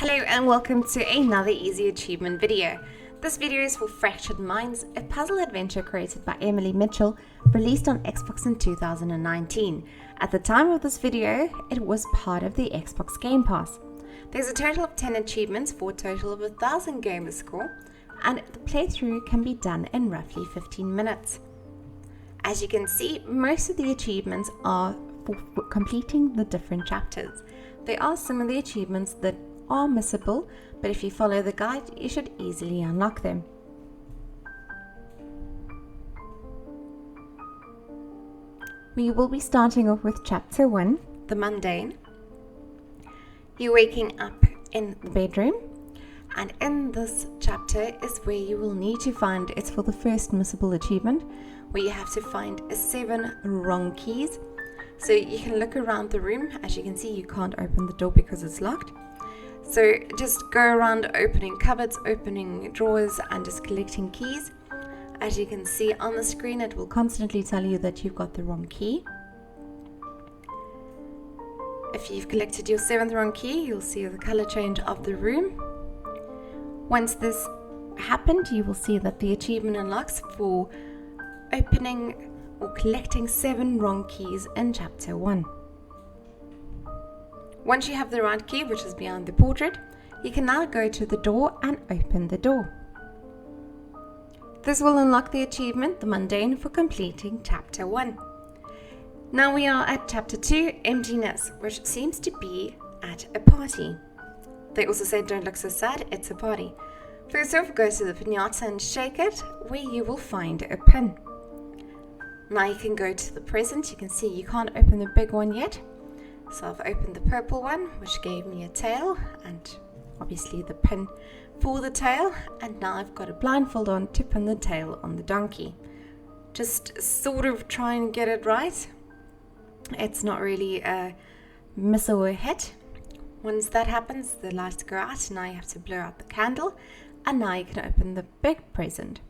Hello and welcome to another easy achievement video. This video is for Fractured Minds, a puzzle adventure created by Emily Mitchell, released on Xbox in 2019. At the time of this video, it was part of the Xbox Gamepass. There's a total of 10 achievements for a total of 1,000 Gamer Score, and the playthrough can be done in roughly 15 minutes. As you can see, most of the achievements are for completing the different chapters. There are some of the achievements that are missable, but if you follow the guide, you should easily unlock them. We will be starting off with Chapter 1, the Mundane. You're waking up in the bedroom, and in this chapter is where you will need to find, it's for the first missable achievement, where you have to find 7 wrong keys. So you can look around the room. As you can see, you can't open the door because it's locked. So just go around opening cupboards, opening drawers, and just collecting keys. As you can see on the screen, it will constantly tell you that you've got the wrong key. If you've collected your 7th wrong key, you'll see the color change of the room. Once this happened, you will see that the achievement unlocks for opening or collecting 7 wrong keys in Chapter 1. Once you have the right key, which is behind the portrait, you can now go to the door and open the door. This will unlock the achievement, the Mundane, for completing Chapter 1. Now we are at Chapter 2, Emptiness, which seems to be at a party. They also say, don't look so sad, it's a party. First off, go to the piñata and shake it, where you will find a pin. Now you can go to the present. You can see you can't open the big one yet. So I've opened the purple one, which gave me a tail, and obviously the pin for the tail. And now I've got a blindfold on to pin the tail on the donkey. Just sort of try and get it right. It's not really a miss or a hit. Once that happens, the lights go out. Now you have to blow out the candle, and now you can open the big present.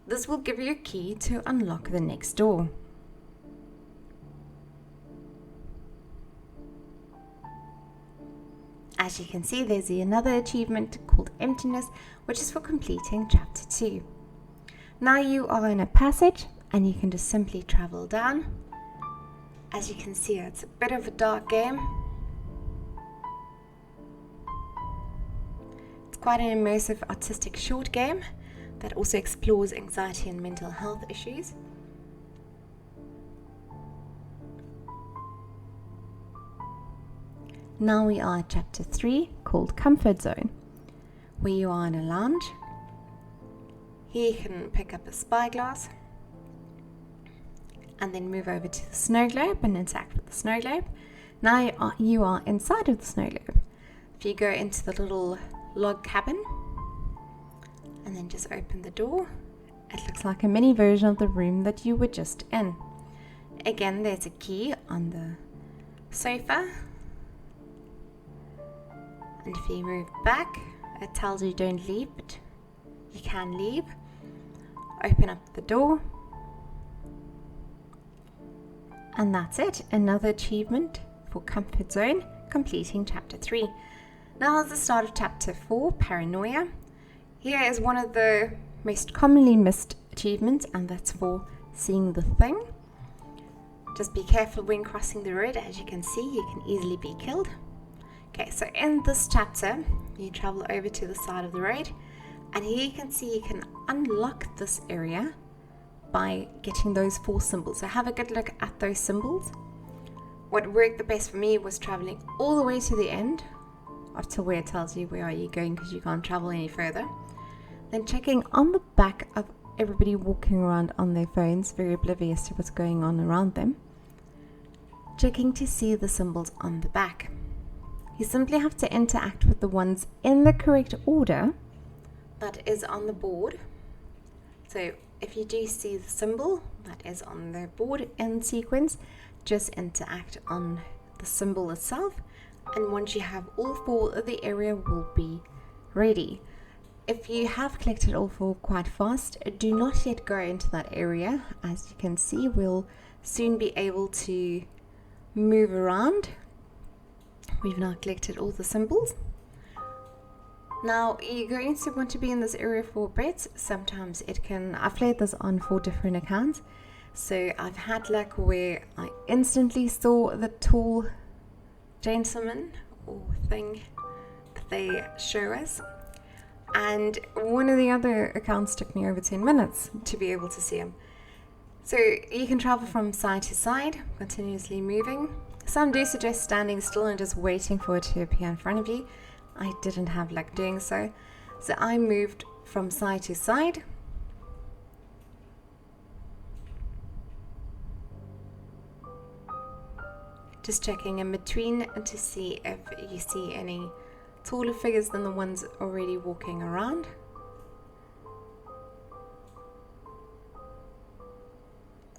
This will give you a key to unlock the next door. As you can see, there's another achievement called Emptiness, which is for completing Chapter 2. Now you are in a passage, and you can just simply travel down. As you can see, it's a bit of a dark game. It's quite an immersive, artistic short game that also explores anxiety and mental health issues. Now we are at Chapter 3, called Comfort Zone, where you are in a lounge. Here you can pick up a spyglass and then move over to the snow globe and interact with the snow globe. Now you are inside of the snow globe. If you go into the little log cabin and then just open the door, it looks like a mini version of the room that you were just in. Again, there's a key on the sofa. And if you move back, it tells you don't leave, but you can leave. Open up the door. And that's it. Another achievement for Comfort Zone, completing Chapter 3. Now is the start of Chapter 4, Paranoia. Here is one of the most commonly missed achievements, and that's for seeing the thing. Just be careful when crossing the road. As you can see, you can easily be killed. Okay, so in this chapter, you travel over to the side of the road, and here you can see you can unlock this area by getting those 4 symbols. So have a good look at those symbols. What worked the best for me was traveling all the way to the end, up to where it tells you where are you going because you can't travel any further. Then checking on the back of everybody walking around on their phones, very oblivious to what's going on around them. Checking to see the symbols on the back. You simply have to interact with the ones in the correct order that is on the board. So if you do see the symbol that is on the board in sequence, just interact on the symbol itself, and once you have all 4, the area will be ready. If you have collected all 4 quite fast, do not yet go into that area. As you can see, we'll soon be able to move around. We've now collected all the symbols. Now you're going to want to be in this area for a bit. Sometimes I've played this on 4 different accounts. So I've had luck where I instantly saw the tall gentleman or thing that they show us. And one of the other accounts took me over 10 minutes to be able to see him. So you can travel from side to side, continuously moving. Some do suggest standing still and just waiting for it to appear in front of you. I didn't have luck doing so. So I moved from side to side. Just checking in between to see if you see any taller figures than the ones already walking around.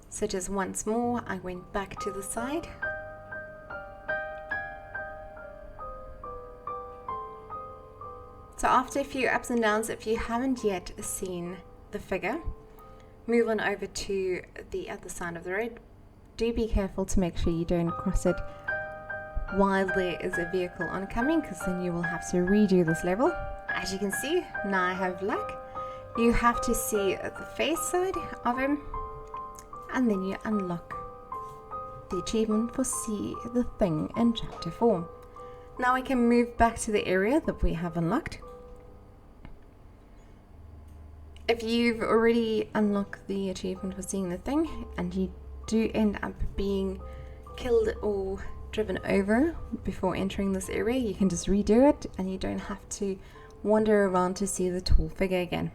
So just once more, I went back to the side. So after a few ups and downs, if you haven't yet seen the figure, move on over to the other side of the road. Do be careful to make sure you don't cross it while there is a vehicle oncoming, because then you will have to redo this level. As you can see, now I have luck. You have to see the face side of him, and then you unlock the achievement for See the Thing in Chapter 4. Now we can move back to the area that we have unlocked. If you've already unlocked the achievement for Seeing the Thing and you do end up being killed or driven over before entering this area, you can just redo it and you don't have to wander around to see the tall figure again.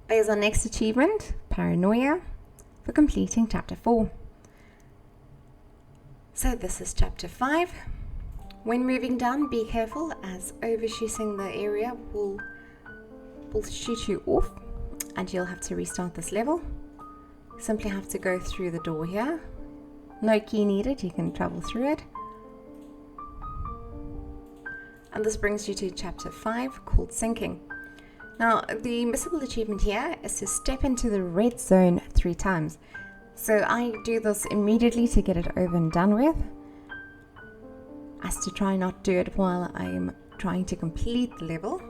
There's our next achievement, Paranoia, for completing Chapter 4. So this is Chapter 5. When moving down, be careful, as overshooting the area will shoot you off and you'll have to restart this level. Simply have to go through the door here. No key needed, you can travel through it. And this brings you to Chapter 5, called Sinking. Now, the missable achievement here is to step into the red zone 3 times. So I do this immediately to get it over and done with, as to try not do it while I'm trying to complete the level.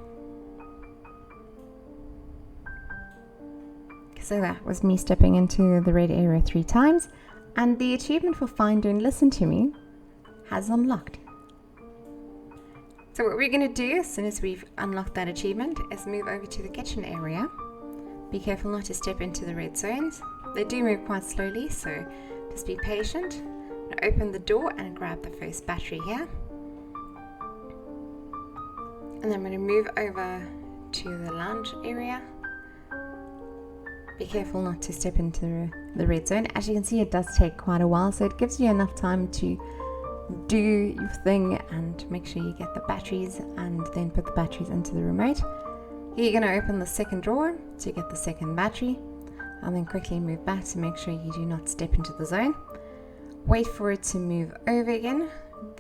So that was me stepping into the red area 3 times, and the achievement for Find Don't Listen to Me has unlocked. So what we're going to do as soon as we've unlocked that achievement is move over to the kitchen area. Be careful not to step into the red zones. They do move quite slowly, so just be patient. Now open the door and grab the first battery here. And then I'm going to move over to the lounge area. Be careful not to step into the red zone. As you can see, it does take quite a while, so it gives you enough time to do your thing and make sure you get the batteries and then put the batteries into the remote. You're going to open the second drawer to get the second battery and then quickly move back to make sure you do not step into the zone. Wait for it to move over again.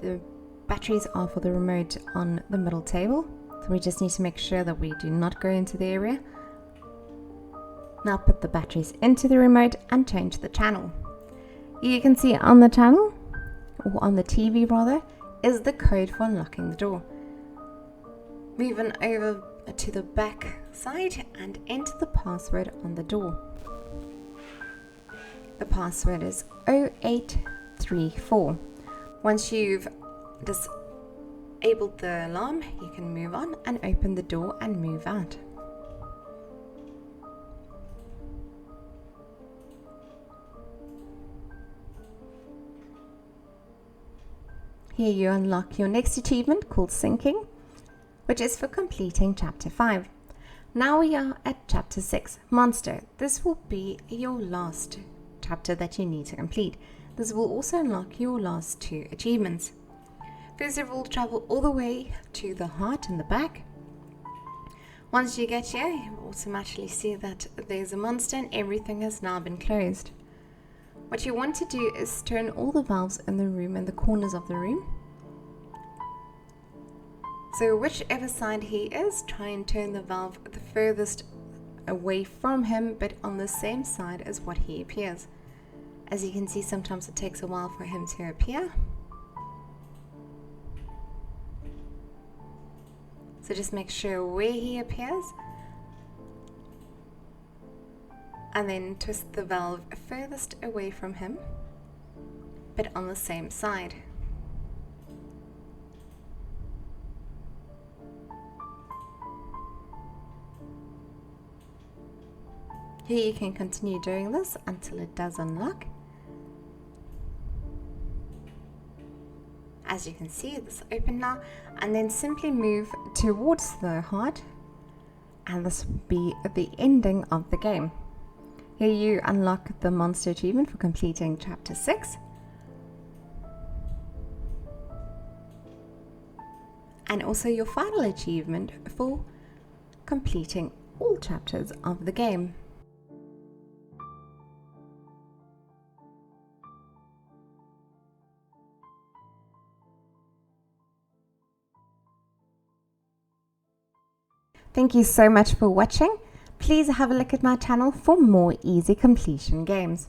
The batteries are for the remote on the middle table, so we just need to make sure that we do not go into the area. Now put the batteries into the remote and change the channel. You can see on the channel, or on the TV rather, is the code for unlocking the door. Move on over to the back side and enter the password on the door. The password is 0834. Once you've disabled the alarm, you can move on and open the door and move out. Here you unlock your next achievement, called Sinking, which is for completing Chapter 5. Now we are at Chapter 6, Monster. This will be your last chapter that you need to complete. This will also unlock your last 2 achievements. First of all, travel all the way to the heart in the back. Once you get here, you will automatically see that there's a monster and everything has now been closed. What you want to do is turn all the valves in the room and the corners of the room. So whichever side he is, try and turn the valve the furthest away from him, but on the same side as what he appears. As you can see, sometimes it takes a while for him to appear. So just make sure where he appears, and then twist the valve furthest away from him, but on the same side. Here you can continue doing this until it does unlock. As you can see, it's open now, and then simply move towards the heart, and this will be the ending of the game. Here you unlock the monster achievement for completing chapter 6. And also your final achievement for completing all chapters of the game. Thank you so much for watching. Please have a look at my channel for more easy completion games.